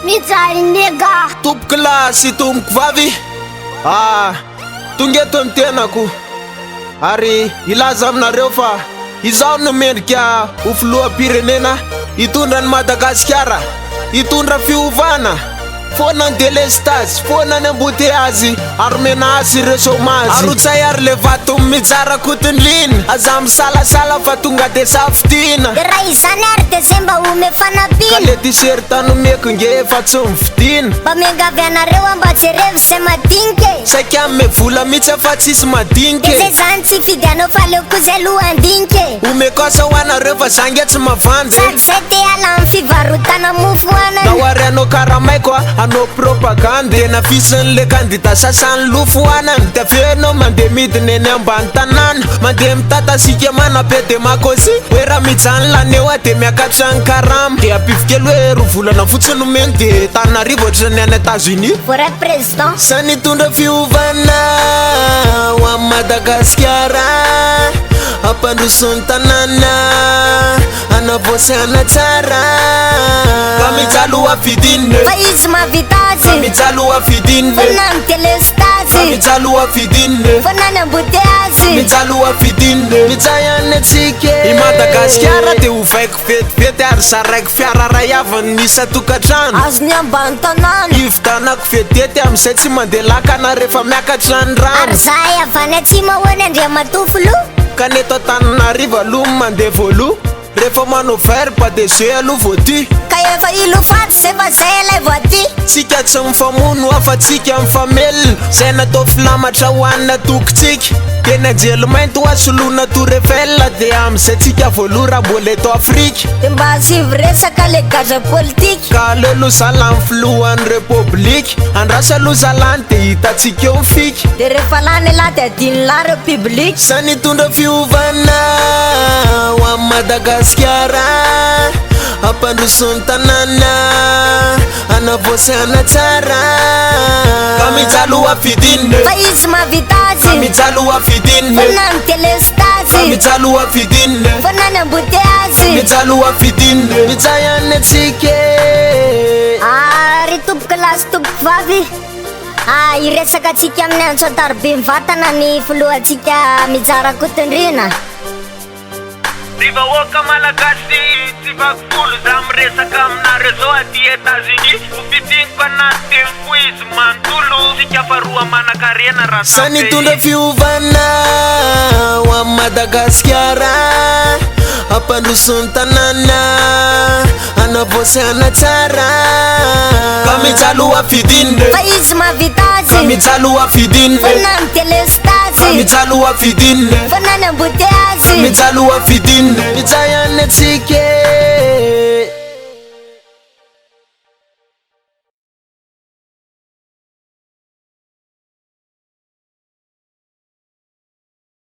Mijaly nega Tompo kilasy tompo vavy tonga eto ny tenako ary ilaza aminareo fa izaho nomendrika ho filoham-pirenena hitondra ny Madagasikara, hitondra fiovana fona ny délestage, fona ny embouteillage ary menace ireo chômage. Arotsay ary le vato mijara kotony liny aza misalasala fa tonga de safitina de raha izany ary de zay mba ome ka fanabina le tiserta nomeko nge efa tsy mividiana mba miangavy anareo amba jerevy zay madinike saika ame vola mihitsy fa tsisy madinike de zay zany tsy fidy anao fa leo koa zay lohandinike omeko asa ho anareo fa zange tsy mavandy sady zay te ala amin'ny fivarotana mofo anana nahoary anao karamaiko anao propagande tena fisin'le kandida sasany lofo anany de avenao mandeha midiny eny ambany tanàna mandeha mitatasika manabe de makosy hoe raha mijany laneo de miakatra ny karama de apivikely hoe ro volana fotsiny nomeny de Tananarivo ohatrany any États-Unis voray président sany hitondra fiovana ho amin'ny Madagasikara ampandrosony tanàna anavoasana tsara ka mijaly afidinne fa izy mavita azy mijaly afidinne fona ny délestage mijaly afidinne fona ny embouté azy mijaly afidinne mijayany atsika i Madagasikara de ho vaiko vetivety ary zaraiky fiara ray avany nisa tokantrano azony ambany tanàna ividanako vedety amizay tsy mandeha lakana rehefa miakatra ny rano ary zahay avany atsimo ahoany Andriamatofolo kaneto Antananarivo aloha mandeha voalo rehefa manao verbe de zay aloha voaty ka efa ilofaty zay fa zay alay voaty tsika tsy mifamono afa-tsika mifamelona zay natao filamatra hoanina tokotsika tena jelo mainty ho asolona Tour Eiffel de amizay tsika voalo raha mbola eto Afrika de mba asivy resaka le gaza politika ka leo losalany filohan'ny repoblika andrasa aloha zalany de hitatsika eo mifika de rehefa lany lahy de adiny lahy republika sany hitondra fiovana ho amin'ny Madagasikara ampandrosony tanàna anavoasana tsara ka mijaly afidinne fa izy mavita azy mijaly afidinne fona ny délestage mijaly afidinne fona ny embouté azy mijaly afidinne mijayany atsika ary tomboky lasy tomboky vavy iresaka atsika amin'ny Antsoataribe mivatana ny filohantsika mijara kotondrina Ny vahoaka malagasy tsy vakifolo za miresaka aminareo zao aty États-Unis ho fidiniko anaty teny fo izy manontolo tsika faroa manan-karena raha sany hitondra fiovana ho amin'ny Madagasikara ampandrosony tanàna anavoasana tsara ka mijaly afidinne fa izy mavita azy mijaly afidinne fona ny délestage mijaly afidinne fona ny embouté azy mijaly afidinne mijayany atsika